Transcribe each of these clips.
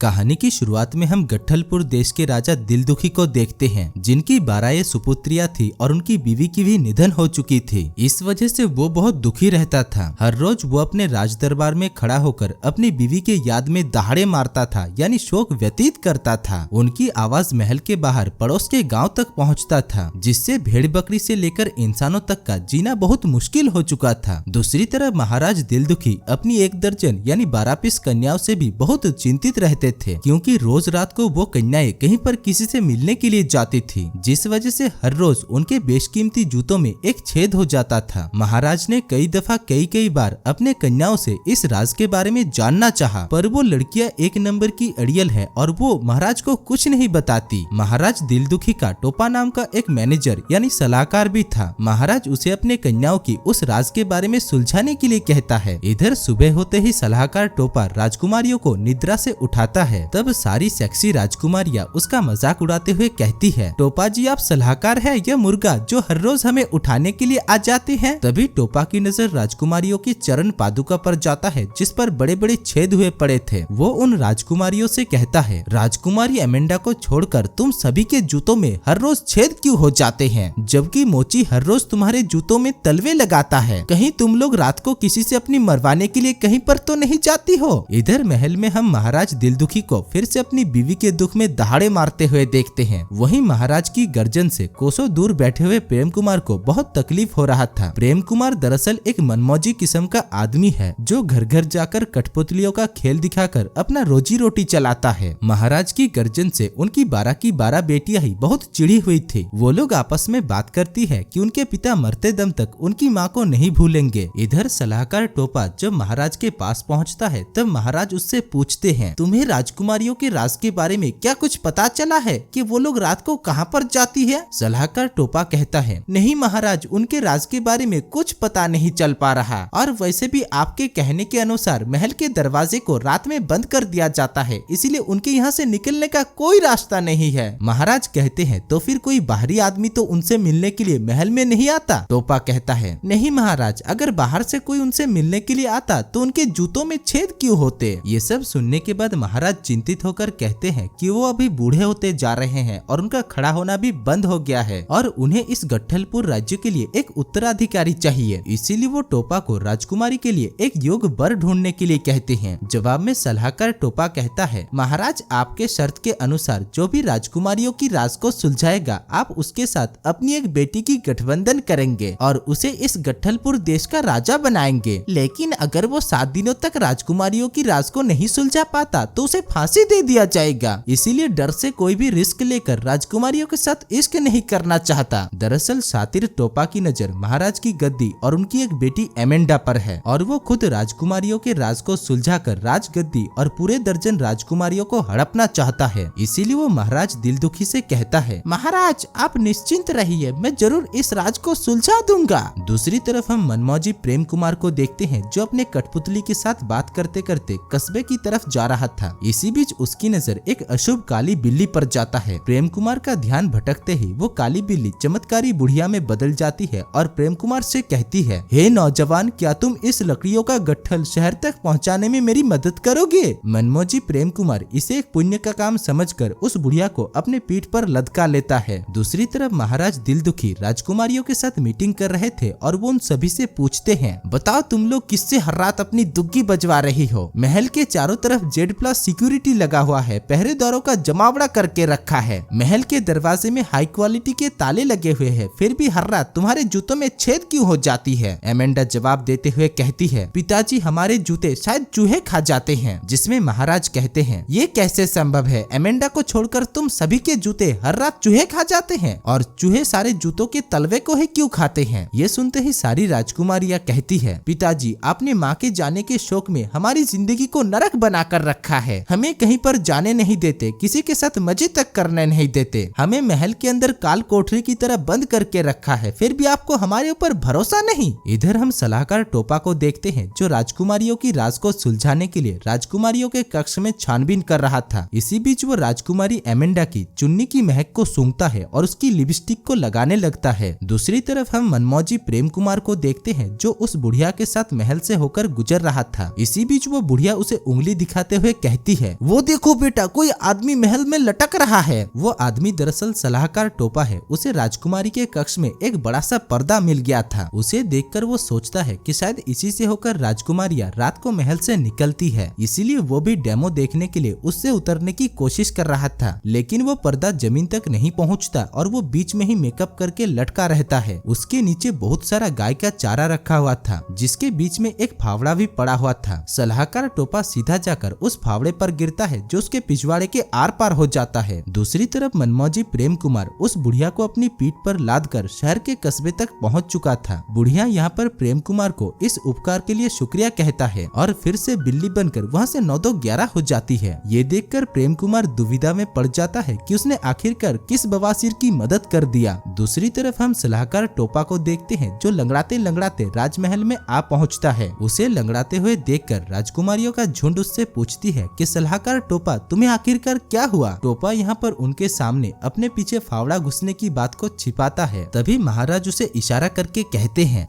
कहानी की शुरुआत में हम गट्ठलपुर देश के राजा दिलदुखी को देखते हैं, जिनकी 12 सुपुत्रियां थी और उनकी बीवी की भी निधन हो चुकी थी। इस वजह से वो बहुत दुखी रहता था। हर रोज वो अपने राज दरबार में खड़ा होकर अपनी बीवी के याद में दहाड़े मारता था, यानी शोक व्यतीत करता था। उनकी आवाज महल के बाहर पड़ोस के गाँव तक पहुँचता था, जिससे भेड़ बकरी से लेकर इंसानों तक का जीना बहुत मुश्किल हो चुका था। दूसरी तरफ महाराज दिलदुखी अपनी 1 दर्जन यानी 12 पीस कन्याओं से भी बहुत चिंतित रहते थे, क्योंकि रोज रात को वो कन्याएं कहीं पर किसी से मिलने के लिए जाती थी, जिस वजह से हर रोज उनके बेशकीमती जूतों में एक छेद हो जाता था। महाराज ने कई दफा कई बार अपने कन्याओं से इस राज के बारे में जानना चाहा, पर वो लड़कियां 1 नंबर की अड़ियल है और वो महाराज को कुछ नहीं बताती। महाराज दिलदुखी का टोपा नाम का एक मैनेजर यानी सलाहकार भी था। महाराज उसे अपने कन्याओं की उस राज के बारे में सुलझाने के लिए कहता है। इधर सुबह होते ही सलाहकार टोपा राजकुमारियों को निद्रा से उठाता है। तब सारी सेक्सी राजकुमारियां उसका मजाक उड़ाते हुए कहती है, टोपा जी आप सलाहकार है या मुर्गा जो हर रोज हमें उठाने के लिए आ जाते हैं। तभी टोपा की नजर राजकुमारियों की चरण पादुका पर जाता है, जिस पर बड़े बड़े छेद हुए पड़े थे। वो उन राजकुमारियों से कहता है, राजकुमारी एमेंडा को छोड़कर तुम सभी के जूतों में हर रोज छेद क्यों हो जाते हैं, जबकि मोची हर रोज तुम्हारे जूतों में तलवे लगाता है। कहीं तुम लोग रात को किसी से अपनी मरवाने के लिए कहीं पर तो नहीं जाती हो। इधर महल में हम महाराज दिलदुखी को फिर से अपनी बीवी के दुख में दहाड़े मारते हुए देखते हैं। वहीं महाराज की गर्जन से कोसों दूर बैठे हुए प्रेम कुमार को बहुत तकलीफ हो रहा था। प्रेम कुमार दरअसल एक मनमौजी किस्म का आदमी है, जो घर घर जाकर कठपुतलियों का खेल दिखाकर अपना रोजी रोटी चलाता है। महाराज की गर्जन से उनकी 12 की 12 बेटियां ही बहुत चिढ़ी हुई थी। वो लोग आपस में बात करती है कि उनके पिता मरते दम तक उनकी माँ को नहीं भूलेंगे। इधर सलाहकार टोपा जब महाराज के पास पहुँचता है, तब महाराज उससे पूछते हैं, तुम्हें राजकुमारियों के राज के बारे में क्या कुछ पता चला है कि वो लोग रात को कहाँ पर जाती है। सलाहकार टोपा कहता है, नहीं महाराज, उनके राज के बारे में कुछ पता नहीं चल पा रहा, और वैसे भी आपके कहने के अनुसार महल के दरवाजे को रात में बंद कर दिया जाता है, इसीलिए उनके यहाँ से निकलने का कोई रास्ता नहीं है। महाराज कहते हैं, तो फिर कोई बाहरी आदमी तो उनसे मिलने के लिए महल में नहीं आता। टोपा कहता है, नहीं महाराज, अगर बाहर से कोई उनसे मिलने के लिए आता तो उनके जूतों में छेद क्यों होते। ये सब सुनने के बाद महाराज चिंतित होकर कहते हैं कि वो अभी बूढ़े होते जा रहे हैं और उनका खड़ा होना भी बंद हो गया है, और उन्हें इस गट्ठलपुर राज्य के लिए एक उत्तराधिकारी चाहिए। इसीलिए वो टोपा को राजकुमारी के लिए एक योग्य वर ढूंढने के लिए कहते हैं। जवाब में सलाहकार टोपा कहता है, महाराज आपके शर्त के अनुसार जो भी राजकुमारियों की राज को सुलझाएगा, आप उसके साथ अपनी एक बेटी की गठबंधन करेंगे और उसे इस गट्ठलपुर देश का राजा बनाएंगे। लेकिन अगर वो 7 दिनों तक राजकुमारियों की राज को नहीं सुलझा पाता तो उसे फांसी दे दिया जाएगा। इसीलिए डर से कोई भी रिस्क लेकर राजकुमारियों के साथ इश्क नहीं करना चाहता। दरअसल शातिर टोपा की नजर महाराज की गद्दी और उनकी एक बेटी एमेंडा पर है, और वो खुद राजकुमारियों के राज को सुलझाकर राजगद्दी और पूरे दर्जन राजकुमारियों को हड़पना चाहता है। इसीलिए वो महाराज दिलदुखी से कहता है, महाराज आप निश्चिंत रहिए, मैं जरूर इस राज को सुलझा दूंगा। दूसरी तरफ हम मनमौजी प्रेम कुमार को देखते हैं, जो अपने कठपुतली के साथ बात करते करते कस्बे की तरफ जा रहा था। इसी बीच उसकी नजर एक अशुभ काली बिल्ली पर जाता है। प्रेम कुमार का ध्यान भटकते ही वो काली बिल्ली चमत्कारी बुढ़िया में बदल जाती है और प्रेम कुमार से कहती है, हे नौजवान, क्या तुम इस लकड़ियों का गट्ठल शहर तक पहुंचाने में मेरी मदद करोगे। मनमौजी प्रेम कुमार इसे एक पुण्य का काम समझकर उस बुढ़िया को अपने पीठ पर लटका लेता है। दूसरी तरफ महाराज दिलदुखी राजकुमारियों के साथ मीटिंग कर रहे थे और वो उन सभी से पूछते हैं, बताओ तुम लोग किससे हर रात अपनी दुग्गी बजवा रही हो। महल के चारों तरफ Z+ सिक्योरिटी लगा हुआ है, पहरेदारों का जमावड़ा करके रखा है। महल के दरवाजे में हाई क्वालिटी के ताले लगे हुए हैं, फिर भी हर रात तुम्हारे जूतों में छेद क्यों हो जाती है। एमेंडा जवाब देते हुए कहती है, पिताजी हमारे जूते शायद चूहे खा जाते हैं। जिसमें महाराज कहते हैं, ये कैसे संभव है, एमेंडा को छोड़कर तुम सभी के जूते हर रात चूहे खा जाते हैं, और चूहे सारे जूतों के तलवे को ही क्यों खाते हैं। ये सुनते ही सारी राजकुमारियां कहती है, पिताजी आपने माँ के जाने के शौक में हमारी जिंदगी को नरक बना कर रखा है, हमें कहीं पर जाने नहीं देते, किसी के साथ मजे तक करने नहीं देते, हमें महल के अंदर काल कोठरी की तरह बंद करके रखा है, फिर भी आपको हमारे ऊपर भरोसा नहीं। इधर हम सलाहकार टोपा को देखते हैं, जो राजकुमारियों की राज को सुलझाने के लिए राजकुमारियों के कक्ष में छानबीन कर रहा था। इसी बीच वो राजकुमारी एमेंडा की चुन्नी की महक को सूंघता है और उसकी लिपस्टिक को लगाने लगता है। दूसरी तरफ हम मनमौजी प्रेम कुमार को देखते हैं, जो उस बुढ़िया के साथ महल से होकर गुजर रहा था। इसी बीच वो बुढ़िया उसे उंगली दिखाते हुए कहती कहती है, वो देखो बेटा, कोई आदमी महल में लटक रहा है। वो आदमी दरअसल सलाहकार टोपा है। उसे राजकुमारी के कक्ष में एक बड़ा सा पर्दा मिल गया था। उसे देखकर वो सोचता है कि शायद इसी से होकर राजकुमारियां रात को महल से निकलती है, इसीलिए वो भी डेमो देखने के लिए उससे उतरने की कोशिश कर रहा था। लेकिन वो पर्दा जमीन तक नहीं पहुंचता और वो बीच में ही मेकअप करके लटका रहता है। उसके नीचे बहुत सारा गाय का चारा रखा हुआ था, जिसके बीच में एक फावड़ा भी पड़ा हुआ था। सलाहकार टोपा सीधा जाकर उस फावड़े पर गिरता है, जो उसके पिछवाड़े के आर पार हो जाता है। दूसरी तरफ मनमौजी प्रेम कुमार उस बुढ़िया को अपनी पीठ पर लादकर शहर के कस्बे तक पहुंच चुका था। बुढ़िया यहाँ पर प्रेम कुमार को इस उपकार के लिए शुक्रिया कहता है और फिर से बिल्ली बनकर वहाँ से 9-2-11 हो जाती है। ये देखकर प्रेम कुमार दुविधा में पड़ जाता है कि उसने आखिरकार किस बवासीर की मदद कर दिया। दूसरी तरफ हम सलाहकार टोपा को देखते हैं, जो लंगड़ाते लंगड़ाते राजमहल में आ पहुंचता है। उसे लंगड़ाते हुए देखकर राजकुमारियों का झुंड उससे पूछती है कि सलाहकार टोपा, तुम्हें आखिरकार क्या हुआ। टोपा यहाँ पर उनके सामने अपने पीछे फावड़ा घुसने की बात को छिपाता है। तभी महाराज उसे इशारा करके कहते हैं,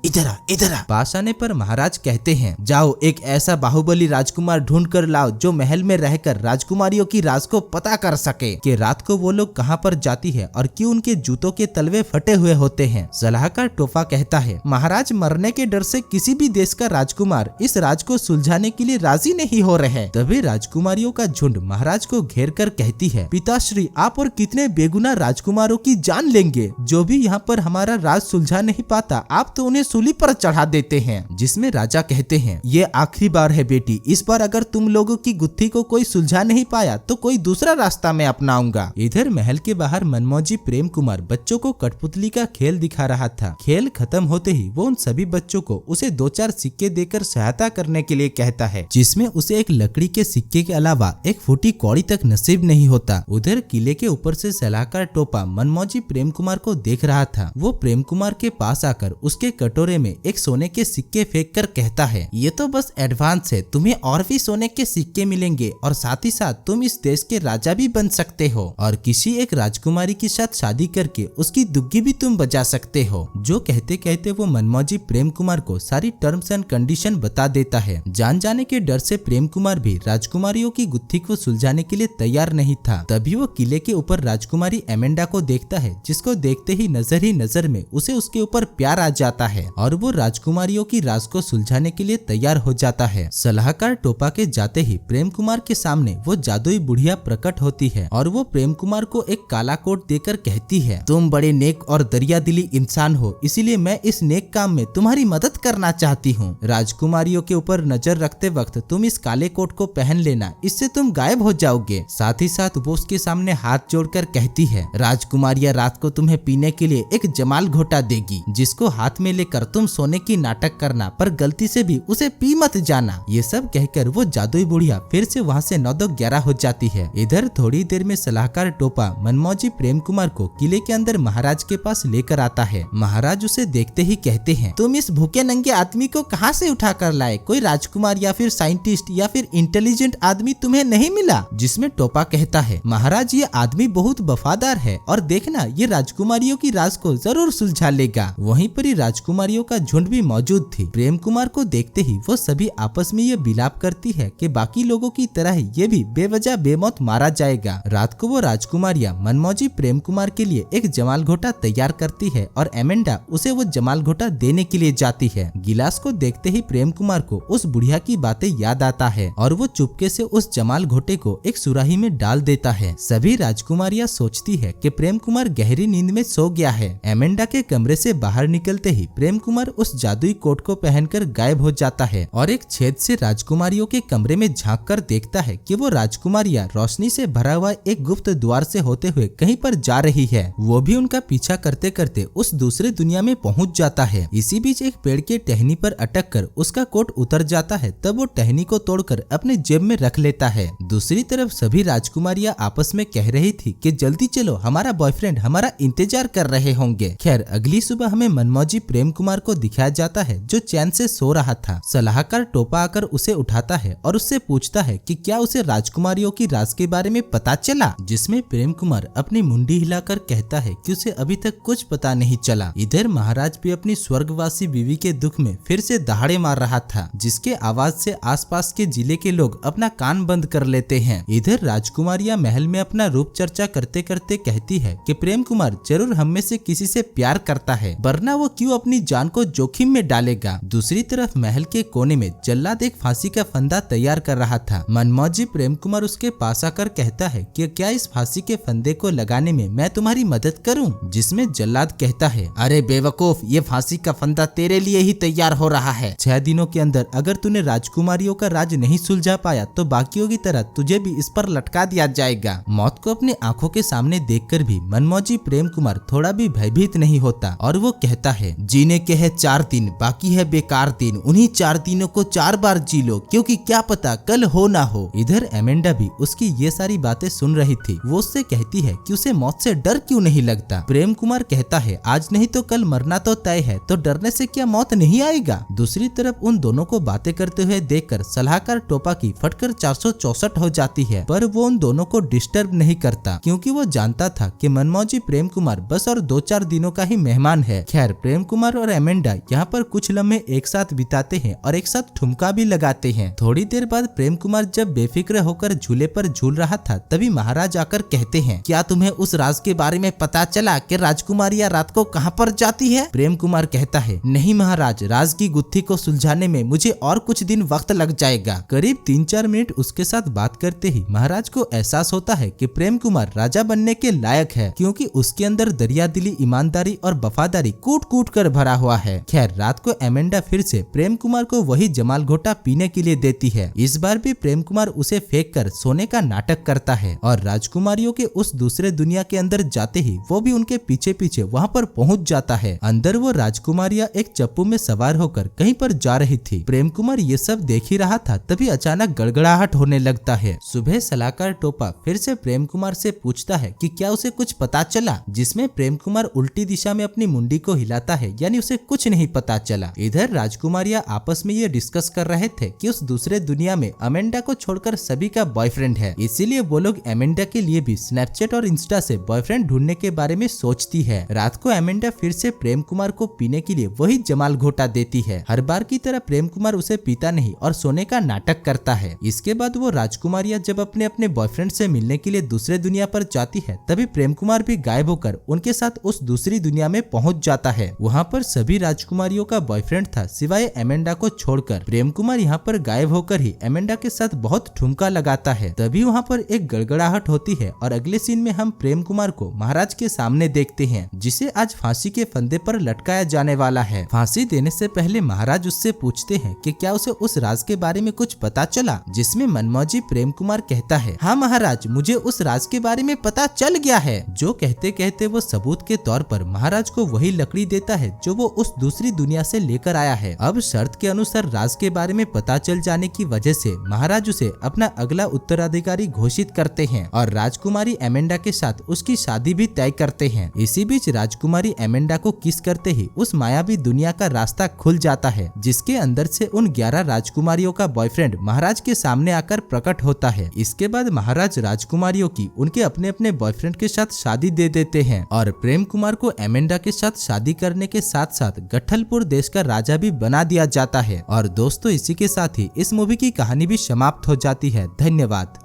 इधर आ, इधर आ। पास आने पर महाराज कहते हैं, जाओ एक ऐसा बाहुबली राजकुमार ढूंढ कर लाओ जो महल में रहकर राजकुमारियों की राज को पता कर सके कि रात को वो लोग कहाँ पर जाती है और क्यों उनके जूतों के तलवे फटे हुए होते हैं। सलाहकार टोपा कहता है, महाराज मरने के डर से किसी भी देश का राजकुमार इस राज को सुलझाने के लिए राजी नहीं हो रहे। तभी राजकुमारियों का झुंड महाराज को घेर कर कहती है, पिताश्री, आप और कितने बेगुनाह राजकुमारों की जान लेंगे। जो भी यहाँ पर हमारा राज सुलझा नहीं पाता, आप तो उन्हें सूली पर चढ़ा देते हैं। जिसमें राजा कहते हैं, ये आखिरी बार है बेटी, इस बार अगर तुम लोगों की गुत्थी को कोई सुलझा नहीं पाया तो कोई दूसरा रास्ता मैं अपनाऊंगा। इधर महल के बाहर मनमौजी प्रेम कुमार बच्चों को कठपुतली का खेल दिखा रहा था। खेल खत्म होते ही वो उन सभी बच्चों को उसे 2-4 सिक्के देकर सहायता करने के लिए कहता है, जिसमें उसे एक लकड़ी के सिक्के के अलावा एक फूटी कौड़ी तक नसीब नहीं होता। उधर किले के ऊपर से सलाहकार टोपा मनमौजी प्रेम कुमार को देख रहा था। वो प्रेम कुमार के पास आकर उसके कटोरे में एक सोने के सिक्के फेंक कर कहता है, ये तो बस एडवांस है, तुम्हें और भी सोने के सिक्के मिलेंगे और साथ ही साथ तुम इस देश के राजा भी बन सकते हो और किसी एक राजकुमारी के साथ शादी करके उसकी दुग्गी भी तुम बजा सकते हो। जो कहते कहते वो मनमौजी प्रेम कुमार को सारी टर्म्स एंड कंडीशन बता देता है। जान जाने के डर से प्रेम कुमार भी राजकुमारियों की गुत्थी को सुलझाने के लिए तैयार नहीं था। तभी वो किले के ऊपर राजकुमारी एमेंडा को देखता है, जिसको देखते ही नजर में उसे उसके ऊपर प्यार आ जाता है और वो राजकुमारियों की राज को सुलझाने के लिए तैयार हो जाता है। सलाहकार टोपा के जाते ही प्रेम कुमार के सामने वो जादुई बुढ़िया प्रकट होती है और वो प्रेम कुमार को एक काला कोट देकर कहती है, तुम बड़े नेक और दरिया दिली इंसान हो, इसीलिए मैं इस नेक काम में तुम्हारी मदद करना चाहती हूँ। राजकुमारियों के ऊपर नजर रखते वक्त तुम इस काले कोट को पहन लेना, इससे तुम गायब हो जाओगे। साथ ही साथ वो उसके सामने हाथ जोड़कर कहती है, राजकुमारियां रात को तुम्हें पीने के लिए एक जमाल घोटा देगी, जिसको हाथ में लेकर तुम सोने की नाटक करना, पर गलती से भी उसे पी मत जाना। ये सब कहकर वो जादुई बुढ़िया फिर से वहाँ से 9-2-11 हो जाती है। इधर थोड़ी देर में सलाहकार टोपा मनमौजी प्रेम कुमार को किले के अंदर महाराज के पास लेकर आता है। महाराज उसे देखते ही कहते हैं, तुम इस भूखे नंगे आदमी को कहाँ से उठा कर लाए? कोई राजकुमार या फिर साइंटिस्ट या फिर इंटेलिजेंट आदमी तुम्हें नहीं मिला? जिसमें टोपा कहता है, महाराज ये आदमी बहुत वफादार है और देखना ये राजकुमारियों की राज को जरूर सुलझा लेगा। वहीं पर ही राजकुमारियों का झुंड भी मौजूद थी। प्रेम कुमार को देखते ही वो सभी आपस में ये बिलाप करती है कि बाकी लोगों की तरह ही ये भी बेवजह बेमौत मारा जाएगा। रात को वो राजकुमारियां मनमौजी प्रेम कुमार के लिए एक जमाल घोटा तैयार करती है और एमेंडा उसे वो जमाल घोटा देने के लिए जाती है। गिलास को देखते ही प्रेम कुमार को उस बुढ़िया की बातें याद आता है और वो चुपके से उस जमाल घोटे को एक सुराही में डाल देता है। सभी राजकुमारियां सोचती है कि प्रेम कुमार गहरी नींद में सो गया है। एमेंडा के कमरे से बाहर निकलते ही प्रेम कुमार उस जादुई कोट को पहनकर गायब हो जाता है और एक छेद से राजकुमारियों के कमरे में झांक कर देखता है कि वो राजकुमारियां रोशनी से भरा हुआ एक गुप्त द्वार से होते हुए कहीं पर जा रही है। वो भी उनका पीछा करते करते उस दूसरे दुनिया में पहुंच जाता है। इसी बीच एक पेड़ के टहनी पर अटक कर उसका कोट उतर जाता है। तब वो टहनी को तोड़कर अपने जेब में रख लेता है। दूसरी तरफ सभी राजकुमारियां आपस में कह रही थी कि जल्दी चलो, हमारा बॉयफ्रेंड हमारा इंतजार कर रहे होंगे। खैर अगली सुबह हमें मनमौजी प्रेम कुमार को दिखाया जाता है जो चैन से सो रहा था। सलाहकार टोपा आकर उसे उठाता है और उससे पूछता है कि क्या उसे राजकुमारियों की राज के बारे में पता चला, जिसमें प्रेम कुमार अपनी मुंडी हिलाकर कहता है कि उसे अभी तक कुछ पता नहीं चला। इधर महाराज भी अपनी स्वर्गवासी बीवी के दुख में फिर से दहाड़े मार रहा था, जिसके आवाज से आसपास के जिले के लोग अपना कान बंद कर लेते हैं। इधर राजकुमारियां महल में अपना रूप चर्चा करते करते कहती है कि प्रेम कुमार जरूर हम में से किसी से प्यार करता है, वरना वो क्यों अपनी जान को जोखिम में डालेगा। दूसरी तरफ महल के कोने में जल्लाद एक फांसी का फंदा तैयार कर रहा था। मनमौजी प्रेम कुमार उसके पास आकर कहता है कि क्या इस फांसी के फंदे को लगाने में मैं तुम्हारी मदद करूं, जिसमें जल्लाद कहता है, अरे बेवकूफ, ये फांसी का फंदा तेरे लिए ही तैयार हो रहा है। 6 दिनों के अंदर अगर तूने राजकुमारियों का राज नहीं सुलझा पाया तो बाकियों की तरह तुझे भी इस पर लटका दिया जाएगा। मौत को अपनी आंखों के सामने देखकर भी मनमौजी प्रेम कुमार थोड़ा भी भयभीत नहीं होता और वो कहता है, जीने के है 4 दिन, बाकी है बेकार दिन। उन्हीं 4 दिनों को 4 बार जी लो, क्योंकि क्या पता कल हो ना हो। इधर एमेंडा भी उसकी ये सारी बातें सुन रही थी। वो उससे कहती है कि उसे मौत से डर क्यों नहीं लगता। प्रेम कुमार कहता है, आज नहीं तो कल मरना तो तय है, तो डरने से क्या मौत नहीं आएगा। दूसरी तरफ उन दोनों को बातें करते हुए देखकर सलाहकार टोपा की फटकर 464 हो जाती है, पर वो उन दोनों को डिस्टर्ब नहीं करता, क्योंकि वो जानता था कि मनमौजी प्रेम कुमार बस और 2-4 दिनों का ही मेहमान है। खैर, प्रेम कुमार और एमेंडा यहाँ पर कुछ लम्हे एक साथ बिताते हैं और एक साथ ठुमका भी लगाते हैं। थोड़ी देर बाद प्रेम कुमार जब बेफिक्र होकर झूले पर झूल रहा था, तभी महाराज आकर कहते हैं, क्या तुम्हें उस राज के बारे में पता चला कि राजकुमारियां रात को कहाँ पर जाती है? प्रेम कुमार कहता है, नहीं महाराज, राज की गुत्थी को सुलझाने में मुझे और कुछ दिन वक्त लग जाएगा। करीब 3-4 मिनट उसके साथ बात करते ही महाराज को एहसास होता है कि प्रेम कुमार राजा बनने के लायक है, क्योंकि उसके अंदर दरियादिली, ईमानदारी और वफादारी कूट कूट कर भरा हुआ है। खैर, रात को एमेंडा फिर से प्रेम कुमार को वही जमाल घोटा पीने के लिए देती है। इस बार भी प्रेम कुमार उसे फेंक कर सोने का नाटक करता है और राजकुमारियों के उस दूसरे दुनिया के अंदर जाते ही वो भी उनके पीछे पीछे वहाँ पर पहुँच जाता है। अंदर वो राजकुमारियां एक चप्पू में सवार होकर कहीं पर जा रही थी। प्रेम कुमार ये सब देख ही रहा था, तभी अचानक गड़गड़ाहट होने लगता है। सुबह सलाहकार टोपा फिर से प्रेम कुमार से पूछता है कि क्या उसे कुछ पता चला, जिसमें प्रेम कुमार उल्टी दिशा में अपनी मुंडी को हिलाता है, यानी उसे कुछ नहीं पता चला। इधर राजकुमारियां आपस में ये डिस्कस कर रहे थे कि उस दूसरे दुनिया में अमेंडा को छोड़कर सभी का बॉयफ्रेंड है, इसीलिए वो लोग अमेंडा के लिए भी स्नैपचैट और इंस्टा से बॉयफ्रेंड ढूंढने के बारे में सोचती है। रात को अमेंडा फिर से प्रेम कुमार को पीने के लिए वही जमाल घोटा देती है। हर बार की तरह प्रेम कुमार उसे पीता नहीं और सोने का नाटक करता है। इसके बाद वो राजकुमारियां जब अपने अपने बॉयफ्रेंड से मिलने के लिए दूसरे दुनिया पर जाती है, तभी प्रेम कुमार भी गायब होकर उनके साथ उस दूसरी दुनिया में पहुंच जाता है। वहाँ पर सभी राजकुमारियों का बॉयफ्रेंड था सिवाय अमेंडा को छोड़कर। प्रेम कुमार यहाँ पर गायब होकर ही अमेंडा के साथ बहुत ठुमका लगाता है। तभी वहाँ पर एक गड़गड़ाहट होती है और अगले सीन में हम प्रेम कुमार को महाराज के सामने देखते हैं, जिसे आज फांसी के फंदे पर लटकाया जाने वाला है। फांसी देने से पहले महाराज उससे पूछते हैं कि क्या उसे उस राज के बारे में कुछ पता चला, जिसमें मनमौजी प्रेम कुमार कहता है, हाँ महाराज, मुझे उस राज के बारे में पता चल गया है। जो कहते कहते वो सबूत के तौर पर महाराज को वही लकड़ी देता है जो वो उस दूसरी दुनिया से लेकर आया है। अब शर्त के अनुसार राज के बारे में पता चल जाने की वजह से महाराज उसे अपना अगला उत्तराधिकारी घोषित करते हैं और राजकुमारी अमेंडा के साथ उसकी शादी भी तय करते हैं। इसी बीच राजकुमारी अमेंडा को किस करते ही उस मायावी दुनिया का रास्ता खुल जाता है, जिसके अंदर से उन 11 राजकुमारियों का बॉयफ्रेंड महाराज के सामने आकर प्रकट होता है। इसके बाद महाराज राजकुमारियों की उनके अपने अपने बॉयफ्रेंड के साथ शादी दे देते हैं और प्रेम कुमार को अमेंडा के साथ शादी करने के साथ साथ गट्ठलपुर देश का राजा भी बना दिया जाता है। और दोस्तों, इसी के साथ ही इस मूवी की कहानी भी समाप्त हो जाती है। धन्यवाद।